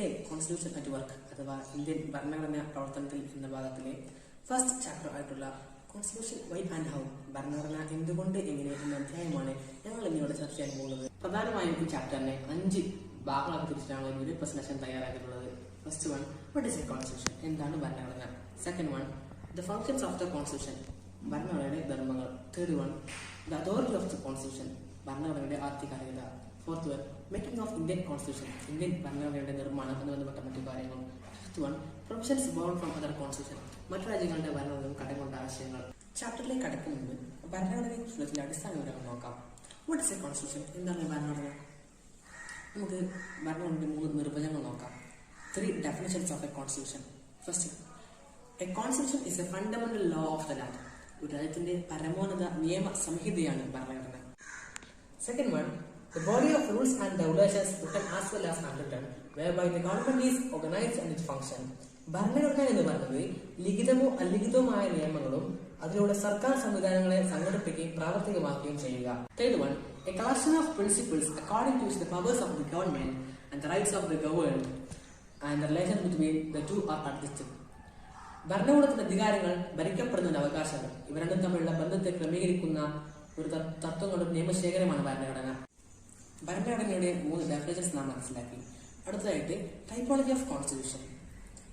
Indian constitution at work അഥവാ Indian ഭരണഘടനാ പ്രവർത്തനത്തിൽ എന്ന ഭാഗത്തിലെ ഫസ്റ്റ് ചാപ്റ്റർ ആയിട്ടുള്ള കോൺസ്റ്റിറ്റ്യൂഷൻ വൈ ആൻഡ് ഹൗ, ഭരണഘടന എന്തുകൊണ്ട് എങ്ങനെ എന്ന അധ്യായമാണ് ഞങ്ങൾ ഇന്നിവിടെ ചർച്ച ചെയ്യാൻ പോകുന്നത്. പ്രധാനമായും ഈ ചാപ്റ്ററിനെ 5 ഭാഗങ്ങളാക്കി തിരിച്ചിട്ടാണ് ഒരു പ്രസന്റേഷൻ തയ്യാറാക്കിയിട്ടുള്ളത്. First one, what is A constitution, എന്താണ് ഭരണഘടന. Second one, the functions of the constitution, ഭരണഘടനയുടെ ധർമ്മങ്ങൾ. Third one, the authority of the constitution, ഭരണഘടനയുടെ ആധികാരികത. Fourth one, making of Indian constitution, Indian ഭരണഘടനയുടെ നിർമ്മാണം എന്ന് ബന്ധപ്പെട്ട മറ്റു കാര്യങ്ങൾ. Fifth one, provisions bone from other constitution, മറ്റു രാജ്യങ്ങളുടെ ഭരണഘടനയും കടകൊണ്ട ആശയങ്ങൾ. ചാപ്റ്ററിലേക്ക് കടക്കും മുമ്പ് ഭരണഘടനയെ കുറിച്ചുള്ള ചില അടിസ്ഥാന വിവരങ്ങൾ നോക്കാം. വാട്ട് ഈസ് എ കോൺസ്റ്റിറ്റ്യൂഷൻ, എന്താണ് ഭരണഘടന. നമുക്ക് ഭരണഘടനയുടെ 3 നിർവചനങ്ങൾ നോക്കാം. 3 definitions of a constitution. First, a constitution is a fundamental law of the land. ഒരു രാജ്യത്തിന്റെ പരമോന്നത നിയമ സംഹിതയാണ് ഭരണഘടന. Second one, the body of rules and regulations written as well as unwritten, whereby the government is organized and its function. ഭരണഘടന എന്ന് പറയുന്നത് ലിഖിതമോ അലിഖിതവുമായ നിയമങ്ങളും അതിലൂടെ സർക്കാർ സംവിധാനങ്ങളെ സംഘടിപ്പിക്കുകയും പ്രാവർത്തികമാക്കുകയും ചെയ്യുക. Third one, a collection of principles according to which the powers of the government and the rights of the governed and the relation between the two are adjusted. ഭരണകൂടത്തിന്റെ അധികാരങ്ങൾ, ഭരിക്കപ്പെടുന്ന അവകാശങ്ങൾ, ഇവ രണ്ടും തമ്മിലുള്ള ബന്ധത്തെ ക്രമീകരിക്കുന്ന ഒരു തത്വങ്ങളുടെ നിയമശേഖരമാണ് ഭരണഘടന. ഭരണഘടനയുടെ 3 ഡെഫിനിഷൻസ് നാം മനസ്സിലാക്കി. അടുത്തതായിട്ട് ടൈപ്പോളജി ഓഫ് കോൺസ്റ്റിറ്റ്യൂഷൻ.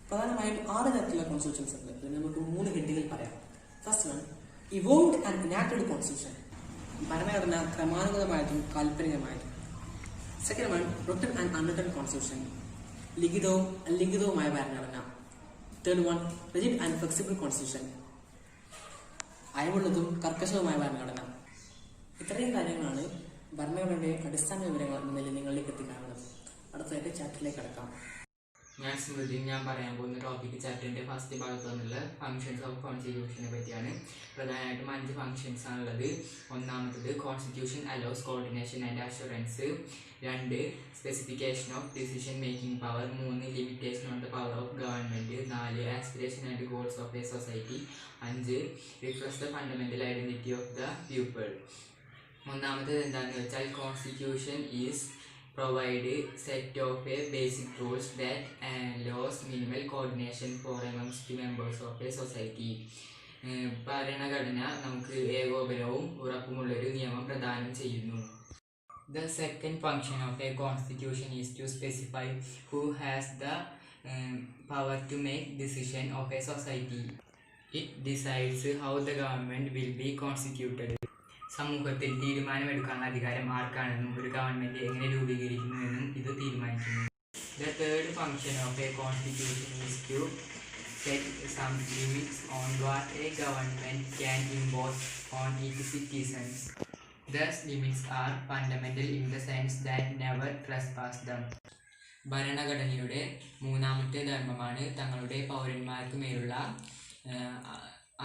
പ്രധാനമായും 6 തരത്തിലുള്ള കോൺസ്റ്റിറ്റ്യൂഷൻസ് ഉണ്ട്. ഇതിൽ നമുക്ക് 3 ഹെഡുകൾ പറയാം. First one, evolved and enacted constitution, ഭരണഘടന ക്രമാനുഗതമായതും കാൽപ്പനികമായതും. Second one, written and unwritten constitution, ലിഖിതവും അലിഖിതവുമായ ഭരണഘടന. Third one, rigid and flexible constitution, അയവുള്ളതും കർക്കശവുമായ ഭരണഘടന. ഇത്രയും കാര്യങ്ങളാണ് ഭരണഘടനയുടെ അടിസ്ഥാന വിവരങ്ങൾ എന്ന നിലയിൽ നിങ്ങളിലേക്ക് എത്തിക്കാനുള്ളത്. അടുത്തതായിട്ട് ചാപ്റ്ററിലേക്ക് കടക്കാം. ഞാൻ സ്മൃതി, ഞാൻ പറയാൻ പോകുന്ന ടോപ്പിക് ചാപ്റ്ററിന്റെ ഫസ്റ്റ് ഭാഗത്ത് വന്നുള്ള ഫങ്ഷൻസ് ഓഫ് കോൺസ്റ്റിറ്റ്യൂഷനെ പറ്റിയാണ്. പ്രധാനമായിട്ടും 5 ഫങ്ഷൻസ് ആണുള്ളത്. ഒന്നാമത്തത്, constitution allows coordination and assurance. 2, specification of decision making power. 3, limitation on the power of government. 4, aspiration and goals of a society. 5, reflects the fundamental identity of the people. ഒന്നാമത്തേത് എന്താണെന്ന് വെച്ചാൽ, constitution is provide set of a basic rules that allows minimal coordination for amongst the members of a society. ഭരണഘടന നമുക്ക് ഏകോപനവും ഉറപ്പുമുള്ളൊരു നിയമം പ്രദാനം ചെയ്യുന്നു. The second function of a constitution is to specify who has the power to make decision of a society. It decides how the government will be constituted. സമൂഹത്തിൽ തീരുമാനമെടുക്കാനുള്ള അധികാരം ആർക്കാണെന്നും ഒരു government എങ്ങനെ രൂപീകരിക്കുന്നുവെന്നും ഇത് തീരുമാനിക്കുന്നു. The third function of a constitution is to set some limits on what a government can impose on its citizens. Thus limits are fundamental in the sense that never trespass them. ഭരണഘടനയുടെ 3ാമത്തെ ധർമ്മമാണ് തങ്ങളുടെ പൗരന്മാർക്ക് മേലുള്ള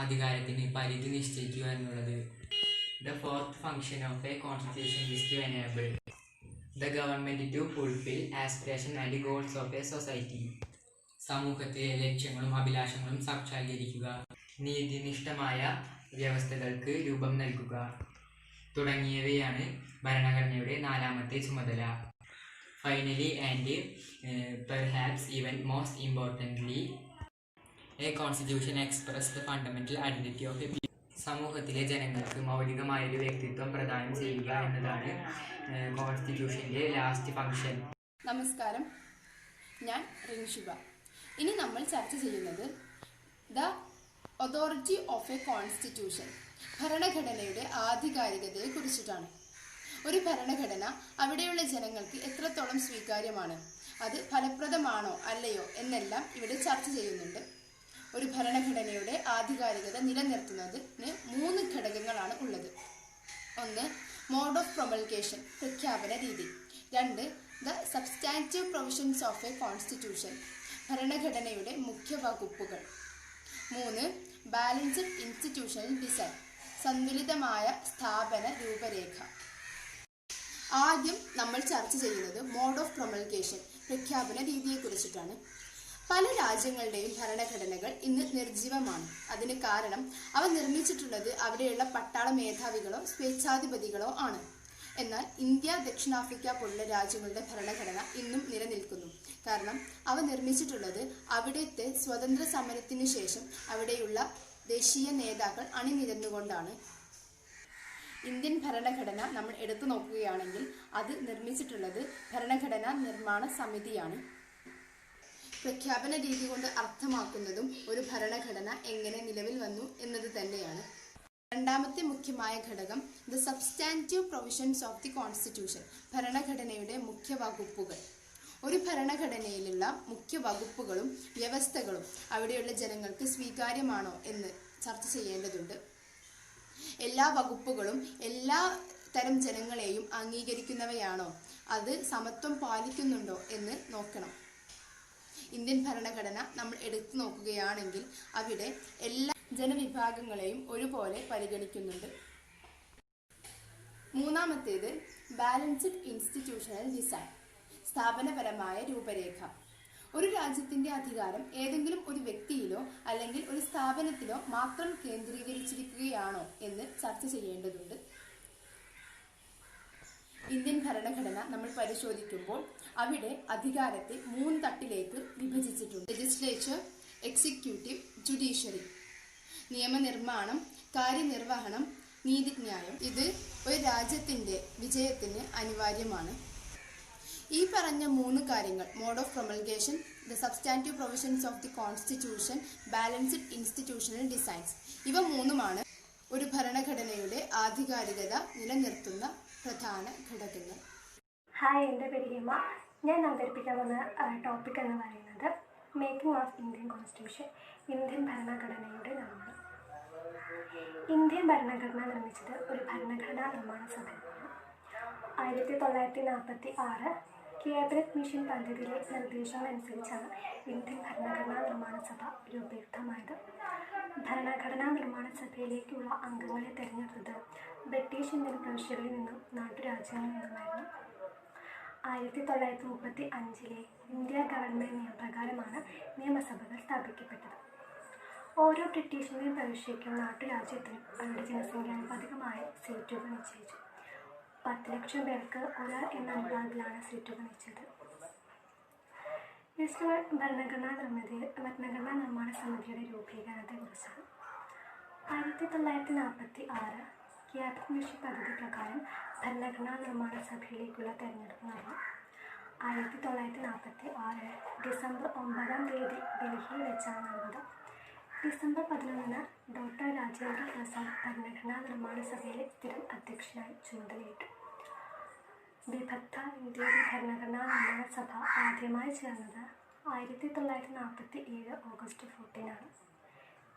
അധികാരത്തിന് പരിധി നിശ്ചയിക്കുക എന്നുള്ളത്. The fourth function of a constitution is to enable the government to fulfill aspirations and goals of a society. സമൂഹത്തിലെ ലക്ഷ്യങ്ങളും അഭിലാഷങ്ങളും സാക്ഷാത്കരിക്കുക, നീതിനിഷ്ഠമായ വ്യവസ്ഥകൾക്ക് രൂപം നൽകുക തുടങ്ങിയവയാണ് ഭരണഘടനയുടെ 4ാമത്തെ ചുമതല. Finally and perhaps even most importantly, a constitution expresses the fundamental identity of a people. സമൂഹത്തിലെ ജനങ്ങൾക്ക് മൗലികമായൊരു വ്യക്തിത്വം പ്രദാനം ചെയ്യുക എന്നതാണ് കോൺസ്റ്റിറ്റ്യൂഷന്റെ ലാസ്റ്റ് ഫംഗ്ഷൻ. നമസ്കാരം, ഞാൻ റിൻഷുബ. ഇനി നമ്മൾ ചർച്ച ചെയ്യുന്നത് the authority of A constitution, ഭരണഘടനയുടെ ആധികാരികതയെ കുറിച്ചിട്ടാണ്. ഒരു ഭരണഘടന അവിടെയുള്ള ജനങ്ങൾക്ക് എത്രത്തോളം സ്വീകാര്യമാണ്, അത് ഫലപ്രദമാണോ അല്ലയോ എന്നെല്ലാം ഇവിടെ ചർച്ച ചെയ്യുന്നുണ്ട്. ഒരു ഭരണഘടനയുടെ ആധികാരികത നിലനിർത്തുന്നതിന് 3 ഘടകങ്ങളാണ് ഉള്ളത്. 1, മോഡ് ഓഫ് പ്രൊമൾഗേഷൻ, പ്രഖ്യാപന രീതി. 2, the substantive provisions of A constitution, ഭരണഘടനയുടെ മുഖ്യ വകുപ്പുകൾ. 3, ബാലൻസ്ഡ് ഇൻസ്റ്റിറ്റ്യൂഷണൽ ഡിസൈൻ, സന്തുലിതമായ സ്ഥാപന രൂപരേഖ. ആദ്യം നമ്മൾ ചർച്ച ചെയ്യുന്നത് മോഡ് ഓഫ് പ്രൊമൾഗേഷൻ, പ്രഖ്യാപന രീതിയെക്കുറിച്ചിട്ടാണ്. പല രാജ്യങ്ങളുടെയും ഭരണഘടനകൾ ഇന്ന് നിർജ്ജീവമാണ്. അതിന് കാരണം അവ നിർമ്മിച്ചിട്ടുള്ളത് അവിടെയുള്ള പട്ടാള മേധാവികളോ സ്വേച്ഛാധിപതികളോ ആണ്. എന്നാൽ ഇന്ത്യ, ദക്ഷിണാഫ്രിക്ക പോലുള്ള രാജ്യങ്ങളുടെ ഭരണഘടന ഇന്നും നിലനിൽക്കുന്നു. കാരണം അവ നിർമ്മിച്ചിട്ടുള്ളത് അവിടുത്തെ സ്വതന്ത്ര സമരത്തിനു ശേഷം അവിടെയുള്ള ദേശീയ നേതാക്കൾ അണിനിരന്നുകൊണ്ടാണ്. ഇന്ത്യൻ ഭരണഘടന നമ്മൾ എടുത്തു നോക്കുകയാണെങ്കിൽ അത് നിർമ്മിച്ചിട്ടുള്ളത് ഭരണഘടനാ നിർമ്മാണ സമിതിയാണ്. പ്രഖ്യാപന രീതി കൊണ്ട് അർത്ഥമാക്കുന്നതും ഒരു ഭരണഘടന എങ്ങനെ നിലവിൽ വന്നു എന്നത് തന്നെയാണ്. രണ്ടാമത്തെ മുഖ്യമായ ഘടകം the substantive provisions of the constitution, ഭരണഘടനയുടെ മുഖ്യ വകുപ്പുകൾ. ഒരു ഭരണഘടനയിലുള്ള മുഖ്യ വകുപ്പുകളും വ്യവസ്ഥകളും അവിടെയുള്ള ജനങ്ങൾക്ക് സ്വീകാര്യമാണോ എന്ന് ചർച്ച ചെയ്യേണ്ടതുണ്ട്. എല്ലാ വകുപ്പുകളും എല്ലാ തരം ജനങ്ങളെയും അംഗീകരിക്കുന്നവയാണോ, അത് സമത്വം പാലിക്കുന്നുണ്ടോ എന്ന് നോക്കണം. ഇന്ത്യൻ ഭരണഘടന നമ്മൾ എടുത്തു നോക്കുകയാണെങ്കിൽ അവിടെ എല്ലാ ജനവിഭാഗങ്ങളെയും ഒരുപോലെ പരിഗണിക്കുന്നുണ്ട്. മൂന്നാമത്തേത് ബാലൻസ്ഡ് ഇൻസ്റ്റിറ്റ്യൂഷണൽ ഡിസൈൻ, സ്ഥാപനപരമായ രൂപരേഖ. ഒരു രാജ്യത്തിന്റെ അധികാരം ഏതെങ്കിലും ഒരു വ്യക്തിയിലോ അല്ലെങ്കിൽ ഒരു സ്ഥാപനത്തിലോ മാത്രം കേന്ദ്രീകരിച്ചിരിക്കുകയാണോ എന്ന് ചർച്ച ചെയ്യേണ്ടതുണ്ട്. ഇന്ത്യൻ ഭരണഘടന നമ്മൾ പരിശോധിക്കുമ്പോൾ അവിടെ അധികാരത്തെ 3 തട്ടിലേക്ക് വിഭജിച്ചിട്ടുണ്ട്. Legislature, executive, judiciary. നിയമനിർമ്മാണം, കാര്യനിർവഹണം, നീതിന്യായം. ഇത് ഒരു രാജ്യത്തിന്റെ വിജയത്തിന് അനിവാര്യമാണ്. ഈ പറഞ്ഞ 3 കാര്യങ്ങൾ, mode of promulgation, the substantive provisions of the constitution, balanced institutional designs, ഇവ 3ഉമാണ് ഒരു ഭരണഘടനയുടെ ആധികാരികത നിലനിർത്തുന്ന പ്രധാന ഘടകങ്ങൾ. ഹായ്, എൻ്റെ പേര് ഹിമ. ഞാൻ അവതരിപ്പിക്കാൻ വന്ന ടോപ്പിക് എന്ന് പറയുന്നത് making of Indian constitution, Indian ഭരണഘടനയുടെ നിർമ്മാണം. ഇന്ത്യൻ ഭരണഘടന നിർമ്മിച്ചത് ഒരു ഭരണഘടനാ നിർമ്മാണ സഭയാണ്. 1946 ക്യാബിനറ്റ് മിഷൻ പദ്ധതിയിലെ നിർദ്ദേശങ്ങളനുസരിച്ചാണ് ഇന്ത്യൻ ഭരണഘടനാ നിർമ്മാണ സഭ രൂപീകൃതമായത്. ഭരണഘടനാ നിർമ്മാണ സഭയിലേക്കുള്ള അംഗങ്ങളെ തിരഞ്ഞെടുത്തത് ബ്രിട്ടീഷ് ഇന്ത്യൻ പ്രവിശ്യകളിൽ നിന്നും നാട്ടുരാജ്യങ്ങളിൽ നിന്നുമായിരുന്നു. 1935 ഇന്ത്യ ഗവൺമെൻറ് നിയമപ്രകാരമാണ് നിയമസഭകൾ സ്ഥാപിക്കപ്പെട്ടത്. ഓരോ ബ്രിട്ടീഷ് ഇന്ത്യൻ പ്രവിശ്യയ്ക്കും നാട്ടുരാജ്യത്തിനും അവരുടെ ജനസംഖ്യാനുപാതികമായ സീറ്റുകൾ നിശ്ചയിച്ചു. 10 ലക്ഷം പേർക്ക് ഒരാൾ എന്ന അനുപാതത്തിലാണ് സീറ്റുകൾ നിശ്ചയിച്ചത്. ഭരണഘടനാ നിർമ്മാണ സമിതിയുടെ രൂപീകരണത്തെക്കുറിച്ചാണ്. 1946 ക്യാബിനറ്റ് മിഷൻ പദ്ധതി പ്രകാരം ഭരണഘടനാ നിർമ്മാണ സഭയിലേക്കുള്ള തെരഞ്ഞെടുപ്പ് നടന്നു. 1946 ഡിസംബർ 9-ാം തീയതി ഡൽഹിയിൽ വെച്ചാണ് നടന്നത്. ഡിസംബർ 11-ന് ഡോക്ടർ രാജേന്ദ്ര പ്രസാദ് ഭരണഘടനാ നിർമ്മാണ സഭയിലെ സ്ഥിരം അധ്യക്ഷനായി ചുമതലയേറ്റു. വിഭക്ത ഇന്ത്യയുടെ ഭരണഘടനാ നിർമ്മാണ സഭ ആദ്യമായി ചേർന്നത് 1947 ഓഗസ്റ്റ് 14-നാണ്.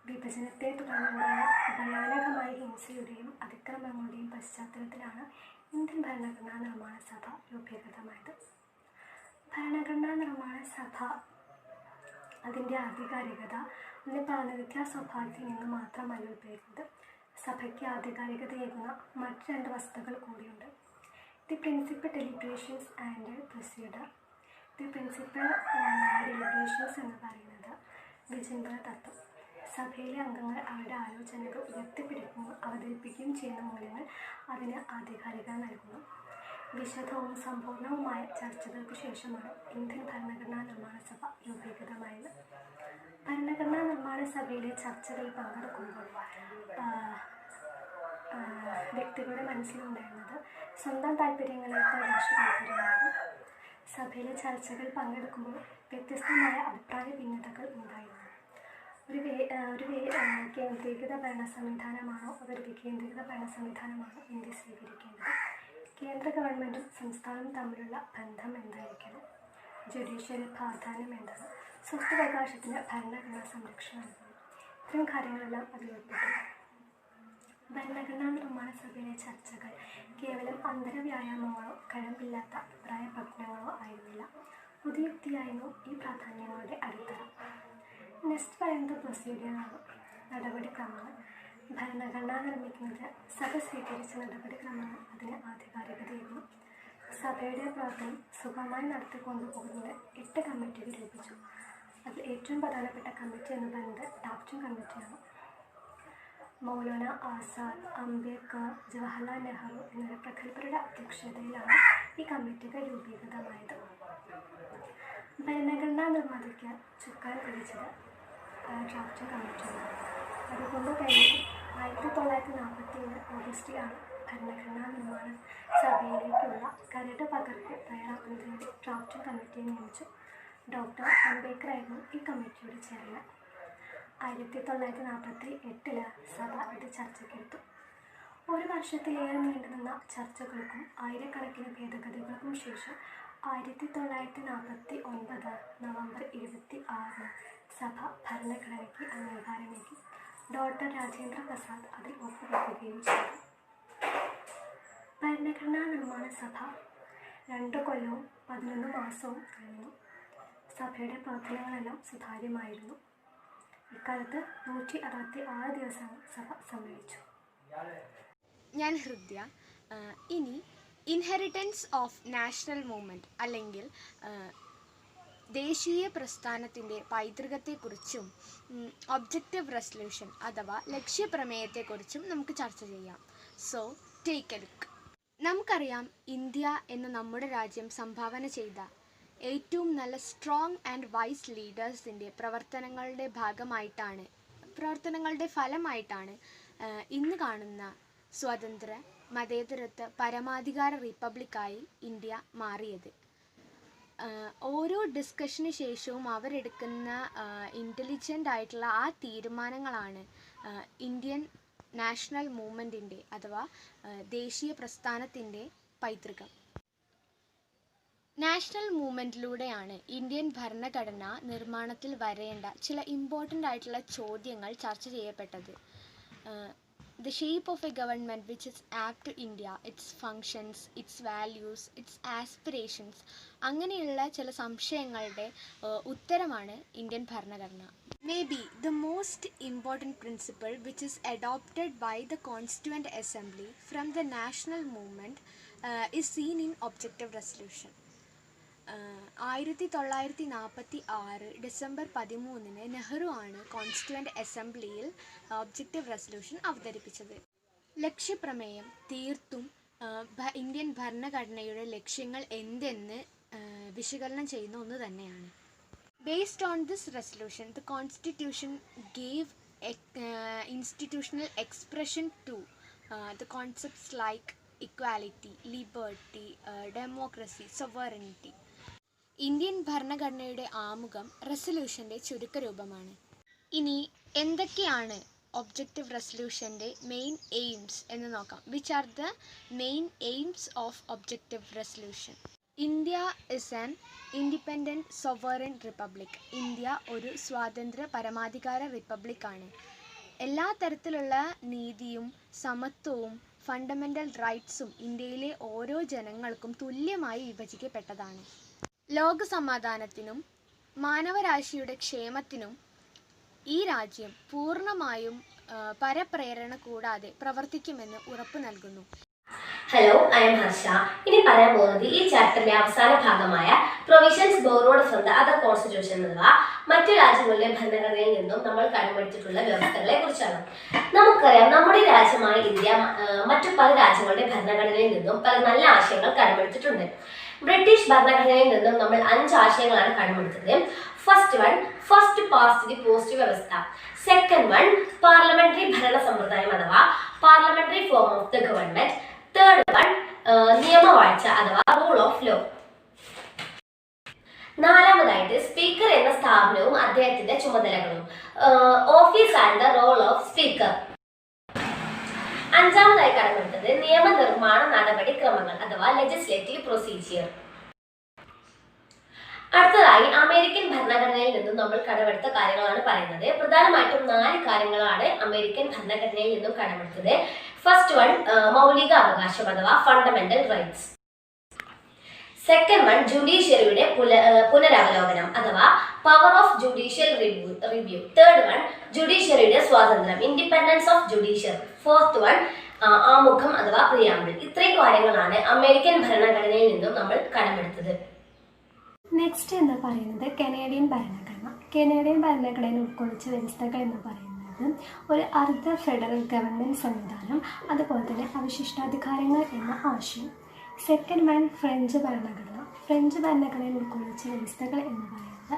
വിഭജനത്തെ തുടർന്നുണ്ടായ ഭയാനകമായ ഹിംസയുടെയും അതിക്രമങ്ങളുടെയും പശ്ചാത്തലത്തിലാണ് ഇന്ത്യൻ ഭരണഘടനാ നിർമ്മാണ സഭ രൂപീകൃതമായത്. ഭരണഘടനാ നിർമ്മാണ സഭ അതിൻ്റെ ആധികാരികത അതിൻ്റെ പ്രാതിനിധ്യ സ്വഭാവത്തിൽ നിന്ന് മാത്രമല്ല ഉപയോഗിക്കുന്നത്. സഭയ്ക്ക് ആധികാരികതയേകുന്ന മറ്റ് 2 വസ്തുക്കൾ കൂടിയുണ്ട്. The principal deliberations and procedure. The principal deliberations എന്ന് പറയുന്നത് വിചിന്തന തത്വം. സഭയിലെ അംഗങ്ങൾ അവരുടെ ആലോചനകൾ ഉയർത്തിപ്പിടിക്കുകയും അവതരിപ്പിക്കുകയും ചെയ്യുന്ന മൂല്യങ്ങൾ അതിന് ആധികാരികത നൽകുന്നു. വിശദവും സമ്പൂർണവുമായ ചർച്ചകൾക്ക് ശേഷമാണ് ഇന്ത്യൻ ഭരണഘടനാ നിർമ്മാണ സഭ രൂപീകൃതമായത്. ഭരണഘടനാ നിർമ്മാണ സഭയിലെ ചർച്ചകളിൽ പങ്കെടുക്കുമ്പോൾ വ്യക്തികളുടെ മനസ്സിലുണ്ടായിരുന്നത് സ്വന്തം താല്പര്യങ്ങളേക്കാൾ രാഷ്ട്രീയ താല്പര്യമായിരുന്നു. സഭയിലെ ചർച്ചകളിൽ പങ്കെടുക്കുമ്പോൾ വ്യത്യസ്തമായ അഭിപ്രായ ഭിന്നതകൾ ഉണ്ടായിരുന്നു. ഒരു കേന്ദ്രീകൃത ഭരണ സംവിധാനമാണോ അതൊരു വികേന്ദ്രീകൃത ഭരണ സംവിധാനമാണോ ഇന്ത്യ സ്വീകരിക്കേണ്ടത്? കേന്ദ്ര ഗവൺമെൻറ്റും സംസ്ഥാനവും തമ്മിലുള്ള ബന്ധം എന്തായിരിക്കണം? ജുഡീഷ്യറി പ്രാധാന്യം എന്താണ്? സ്വത്തവകാശത്തിന് ഭരണഘടനാ സംരക്ഷണം നൽകുന്നു. ഇത്തരം കാര്യങ്ങളെല്ലാം അതിൽ ഉൾപ്പെട്ടു. ഭരണഘടനാ നിർമ്മാണ സഭയിലെ ചർച്ചകൾ കേവലം അന്തരവ്യായാമങ്ങളോ കഴമ്പില്ലാത്ത അഭിപ്രായ പ്രകടനങ്ങളോ ആയിരുന്നില്ല. പുതുയുക്തിയായിരുന്നു ഈ പ്രാധാന്യങ്ങളുടെ അടിത്തറ. നെക്സ്റ്റ് പറയുന്നത് പ്രൊസീഡിയറാണ്, നടപടിക്രമങ്ങൾ. ഭരണഘടന നിർമ്മിക്കുന്നതിന് സഭ സ്വീകരിച്ച നടപടിക്രമങ്ങൾ അതിന് ആധികാരികതയായിരുന്നു. സഭയുടെ പ്രവർത്തനം സുഗമമായി നടത്തിക്കൊണ്ടുപോകുന്നതിന് 8 കമ്മിറ്റികൾ രൂപിച്ചു. അതിൽ ഏറ്റവും പ്രധാനപ്പെട്ട കമ്മിറ്റി എന്ന് പറയുന്നത് ഡ്രാഫ്റ്റിംഗ് കമ്മിറ്റിയാണ്. മൗലാന ആസാദ്, അംബേദ്കർ, ജവഹർലാൽ നെഹ്റു എന്നിവരുടെ പ്രഗത്ഭരുടെ അധ്യക്ഷതയിലാണ് ഈ കമ്മിറ്റികൾ രൂപീകൃതമായത്. ഭരണഘടനാ നിർമ്മാണയ്ക്ക് ചുക്കാൻ പിടിച്ചത് ഡ്രാഫ്റ്റിംഗ് കമ്മിറ്റിയാണ്. അതുകൊണ്ട് തന്നെ 1947 ഓഗസ്റ്റിലാണ് ഭരണഘടനാ നിർമ്മാണ സഭയിലേക്കുള്ള കരട് പകർപ്പ് തയ്യാറാക്കുന്നതിൻ്റെ ഡ്രാഫ്റ്റിംഗ് കമ്മിറ്റിയെ നിയമിച്ചു. ഡോക്ടർ അംബേദ്കറായിരുന്നു ഈ കമ്മിറ്റിയുടെ ചെയർമാൻ. 1948 സഭ ഇത് ചർച്ചയ്ക്കെടുത്തു. ഒരു വർഷത്തിലേറെ നീണ്ടുനിന്ന ചർച്ചകൾക്കും ആയിരക്കണക്കിന് ഭേദഗതികൾക്കും ശേഷം 1949 നവംബർ 26 സഭ ഭരണഘടനയ്ക്ക് അംഗീകാരമേകി. ഡോക്ടർ രാജേന്ദ്ര പ്രസാദ് അതിൽ ഒപ്പുവെക്കുകയും ചെയ്തു. ഭരണഘടനാ നിർമ്മാണ സഭ 2 കൊല്ലവും 11 മാസവും കഴിഞ്ഞു. സഭയുടെ പ്രവർത്തനങ്ങളെല്ലാം സുതാര്യമായിരുന്നു. ഇക്കാലത്ത് 166 ദിവസങ്ങൾ സഭ സമ്മേളിച്ചു. ഞാൻ ഹൃദ്യ. ഇനി ഇൻഹെറിറ്റൻസ് ഓഫ് നാഷണൽ മൂവ്മെൻറ്റ് അല്ലെങ്കിൽ ദേശീയ പ്രസ്ഥാനത്തിൻ്റെ പൈതൃകത്തെക്കുറിച്ചും ഒബ്ജക്റ്റീവ് റെസൊല്യൂഷൻ അഥവാ ലക്ഷ്യപ്രമേയത്തെക്കുറിച്ചും നമുക്ക് ചർച്ച ചെയ്യാം. So take A look. നമുക്കറിയാം, ഇന്ത്യ എന്ന നമ്മുടെ രാജ്യം സംഭാവന ചെയ്ത ഏറ്റവും നല്ല സ്ട്രോങ് ആൻഡ് വൈസ് ലീഡേഴ്സിൻ്റെ പ്രവർത്തനങ്ങളുടെ ഫലമായിട്ടാണ് ഇന്ന് കാണുന്ന സ്വതന്ത്ര മതേതരത്വ പരമാധികാര റിപ്പബ്ലിക്കായി ഇന്ത്യ മാറിയത്. ഓരോ ഡിസ്കഷന് ശേഷവും അവരെടുക്കുന്ന ഇൻ്റലിജൻ്റ് ആയിട്ടുള്ള ആ തീരുമാനങ്ങളാണ് ഇന്ത്യൻ നാഷണൽ മൂവ്മെൻറ്റിൻ്റെ അഥവാ ദേശീയ പ്രസ്ഥാനത്തിൻ്റെ പൈതൃകം. നാഷണൽ മൂവ്മെൻറ്റിലൂടെയാണ് ഇന്ത്യൻ ഭരണഘടന നിർമ്മാണത്തിൽ വരേണ്ട ചില ഇമ്പോർട്ടൻ്റ് ആയിട്ടുള്ള ചോദ്യങ്ങൾ ചർച്ച ചെയ്യപ്പെട്ടത്. The shape of a government which is apt to India, its functions, its values, its aspirations, അങ്ങനെയുള്ള ചില സംശയങ്ങളുടെ ഉത്തരമാണ് ഇന്ത്യൻ ഭരണഘടന. Maybe the most important principle which is adopted by the Constituent Assembly from the national movement is seen in objective resolution. 1946 December 13 Nehru ആണ് constituent അസംബ്ലിയിൽ objective resolution അവതരിപ്പിച്ചത്. ലക്ഷ്യപ്രമേയം തീർത്തും Indian ഭരണഘടനയുടെ ലക്ഷ്യങ്ങൾ എന്തെന്ന് വിശകലനം ചെയ്യുന്ന ഒന്ന് തന്നെയാണ്. Based on this resolution, the constitution gave institutional expression to the concepts like equality, liberty, democracy, sovereignty. Indian ഭരണഘടനയുടെ ആമുഖം റെസൊല്യൂഷൻ്റെ ചുരുക്കരൂപമാണ്. ഇനി എന്തൊക്കെയാണ് ഒബ്ജക്റ്റീവ് റെസൊല്യൂഷൻ്റെ മെയിൻ എയിംസ് എന്ന് നോക്കാം. Which are the main aims of objective resolution? India is an independent sovereign republic. India ഒരു സ്വാതന്ത്ര്യ പരമാധികാര റിപ്പബ്ലിക്കാണ്. എല്ലാ തരത്തിലുള്ള നീതിയും സമത്വവും ഫണ്ടമെൻ്റൽ റൈറ്റ്സും ഇന്ത്യയിലെ ഓരോ ജനങ്ങൾക്കും തുല്യമായി വിഭജിക്കപ്പെട്ടതാണ്. ലോക സമാധാനത്തിനും മാനവരാശിയുടെ ക്ഷേമത്തിനും ഈ രാജ്യം പൂർണ്ണമായും പരപ്രേരണ കൂടാതെ പ്രവർത്തിക്കുമെന്ന് ഉറപ്പു നൽകുന്നു. Hello, I'm Harsha. ഇനി പറയാൻ പോകുന്നത് ഈ ചാപ്റ്ററിലെ അവസാന ഭാഗമായ provisions borrowed from the other constitution അഥവാ മറ്റു രാജ്യങ്ങളുടെ ഭരണഘടനയിൽ നിന്നും നമ്മൾ കടമെടുത്തിട്ടുള്ള വ്യവസ്ഥകളെ കുറിച്ചാണ്. നമുക്കറിയാം, നമ്മുടെ രാജ്യമായ ഇന്ത്യ മറ്റു പല രാജ്യങ്ങളുടെ ഭരണഘടനയിൽ നിന്നും പല നല്ല ആശയങ്ങൾ കടമെടുത്തിട്ടുണ്ട്. ബ്രിട്ടീഷ് ഭരണഘടനയിൽ നിന്നും നമ്മൾ 5 ആശയങ്ങളാണ് കടമെടുത്തത്. ഫസ്റ്റ് പാസ്റ്റ് ദി പോസ്റ്റ് വ്യവസ്ഥ. സെക്കൻഡ് വൺ പാർലമെന്ററി ഭരണ സമ്പ്രദായം അഥവാ parliamentary form of the government. Third one നിയമവാഴ്ച അഥവാ റൂൾ ഓഫ് ലോ. നാലാമതായിട്ട് സ്പീക്കർ എന്ന സ്ഥാപനവും അദ്ദേഹത്തിന്റെ ചുമതലകളും. Office and the role of speaker. അഞ്ചാമതായി കടമെടുത്തത് നിയമനിർമ്മാണ നടപടിക്രമങ്ങൾ അഥവാ ലെജിസ്ലേറ്റീവ് പ്രൊസീജിയർ. അടുത്തതായി അമേരിക്കൻ ഭരണഘടനയിൽ നിന്നും നമ്മൾ കടമെടുത്ത കാര്യങ്ങളാണ് പറയുന്നത്. പ്രധാനമായിട്ടും 4 കാര്യങ്ങളാണ് അമേരിക്കൻ ഭരണഘടനയിൽ നിന്നും കടമെടുത്തത്. ഫസ്റ്റ് വൺ മൗലിക അവകാശം അഥവാ ഫണ്ടമെന്റൽ റൈറ്റ്സ്. സെക്കൻഡ് വൺ ജുഡീഷ്യറിയുടെ പുനരവലോകനം അഥവാ power of judicial review. Third one ജുഡീഷ്യറിയുടെ സ്വാതന്ത്ര്യം, independence of judiciary. Fourth one ആമുഖം അഥവാ പ്രിയാമ്പിൾ. ഇത്രയും കാര്യങ്ങളാണ് അമേരിക്കൻ ഭരണഘടനയിൽ നിന്നും നമ്മൾ കടമെടുത്തത്. നെക്സ്റ്റ് എന്ന് പറയുന്നത് കനേഡിയൻ ഭരണഘടന. കനേഡിയൻ ഭരണഘടന ഉൾക്കൊള്ളിച്ച വ്യവസ്ഥകൾ എന്ന് പറയുന്നത് ഒരു അർദ്ധ ഫെഡറൽ ഗവൺമെൻറ് സംവിധാനം, അതുപോലെ തന്നെ അവശിഷ്ടാധികാരങ്ങൾ എന്ന ആശയം. സെക്കൻഡ് വൺ ഫ്രഞ്ച് ഭരണഘടന. ഫ്രഞ്ച് ഭരണഘടനയിൽ ഉൾക്കൊള്ളിച്ച വ്യവസ്ഥകൾ എന്ന് പറയുന്നത്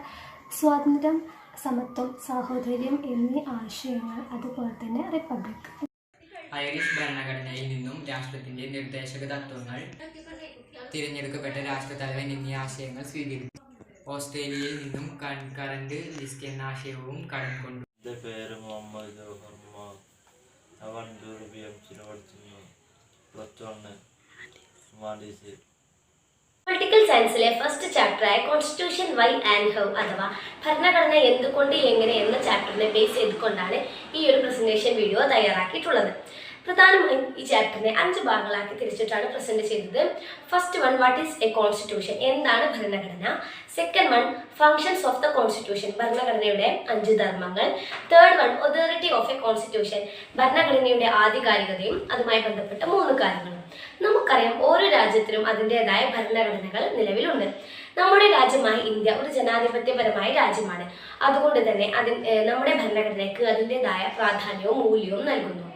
സ്വാതന്ത്ര്യം, സമത്വം, സാഹോദര്യം എന്നീ ആശയങ്ങൾ, അതുപോലെ തന്നെ റിപ്പബ്ലിക്. ഐറിഷ് ഭരണഘടനയിൽ നിന്നും രാഷ്ട്രത്തിന്റെ നിർദ്ദേശക തത്വങ്ങൾ, തിരഞ്ഞെടുക്കപ്പെട്ട രാഷ്ട്രതലവൻ എന്നീ ആശയങ്ങൾ സ്വീകരിച്ചു. ഓസ്ട്രേലിയയിൽ നിന്നും കൺകറന്റ് ലിസ്റ്റ് എന്ന ആശയവും കടം കൊണ്ടു. എൻ്റെ പേര് മുഹമ്മദ് ജോഹർമ. ഞാൻ വണ്ടൂർ BMCയിൽ പഠിച്ചിരുന്നു. +1 ഹ്യൂമാനിറ്റീസ്. പൊളിറ്റിക്കൽ സയൻസിലെ ഫസ്റ്റ് ചാപ്റ്ററായ കോൺസ്റ്റിറ്റ്യൂഷൻ വൈ ആൻഡ് ഹൗ അഥവാ ഭരണഘടന എന്തുകൊണ്ട് എങ്ങനെ എന്ന ചാപ്റ്ററിനെ ബേസ് ചെയ്തുകൊണ്ടാണ് ഈ ഒരു പ്രസന്റേഷൻ വീഡിയോ തയ്യാറാക്കിയിട്ടുള്ളത്. പ്രധാനമായും ഈ ചാപ്റ്ററിനെ 5 ഭാഗങ്ങളാക്കി തിരിച്ചിട്ടാണ് പ്രസന്റ് ചെയ്തത്. First one, what is A constitution, എന്താണ് ഭരണഘടന. Second one, functions of the constitution, ഭരണഘടനയുടെ 5 ധർമ്മങ്ങൾ. Third one, authority of A constitution, ഭരണഘടനയുടെ ആധികാരികതയും അതുമായി ബന്ധപ്പെട്ട 3 കാര്യങ്ങളും. നമുക്കറിയാം, ഓരോ രാജ്യത്തിനും അതിൻ്റെതായ ഭരണഘടനകൾ നിലവിലുണ്ട്. നമ്മുടെ രാജ്യമായ ഇന്ത്യ ഒരു ജനാധിപത്യപരമായ രാജ്യമാണ്. അതുകൊണ്ട് തന്നെ നമ്മുടെ ഭരണഘടനയ്ക്ക് അതിൻ്റെതായ പ്രാധാന്യവും മൂല്യവും നൽകുന്നു.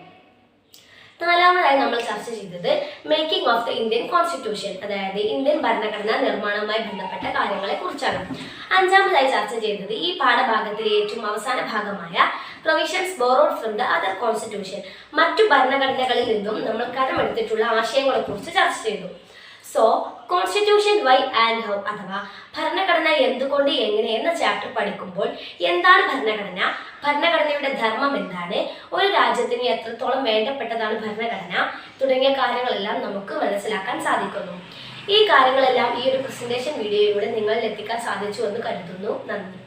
നാലാമതായി നമ്മൾ ചർച്ച ചെയ്തത് making of the Indian constitution, അതായത് ഇന്ത്യൻ ഭരണഘടനാ നിർമ്മാണവുമായി ബന്ധപ്പെട്ട കാര്യങ്ങളെ കുറിച്ചാണ്. അഞ്ചാമതായി ചർച്ച ചെയ്തത് ഈ പാഠഭാഗത്തിലെ ഏറ്റവും അവസാന ഭാഗമായ provisions borrowed from the other constitution, മറ്റു ഭരണഘടനകളിൽ നിന്നും നമ്മൾ കടമെടുത്തിട്ടുള്ള ആശയങ്ങളെ കുറിച്ച് ചർച്ച ചെയ്തു. So constitution why and how അഥവാ ഭരണഘടന എന്തുകൊണ്ട് എങ്ങനെ എന്ന ചാപ്റ്റർ പഠിക്കുമ്പോൾ എന്താണ് ഭരണഘടന, ഭരണഘടനയുടെ ധർമ്മം എന്താണ്, ഒരു രാജ്യത്തിന് എത്രത്തോളം വേണ്ടപ്പെട്ടതാണ് ഭരണഘടന തുടങ്ങിയ കാര്യങ്ങളെല്ലാം നമുക്ക് മനസ്സിലാക്കാൻ സാധിക്കുന്നു. ഈ കാര്യങ്ങളെല്ലാം ഈ ഒരു പ്രസന്റേഷൻ വീഡിയോയിലൂടെ നിങ്ങളിൽ എത്തിക്കാൻ സാധിച്ചു എന്ന് കരുതുന്നു. നന്ദി.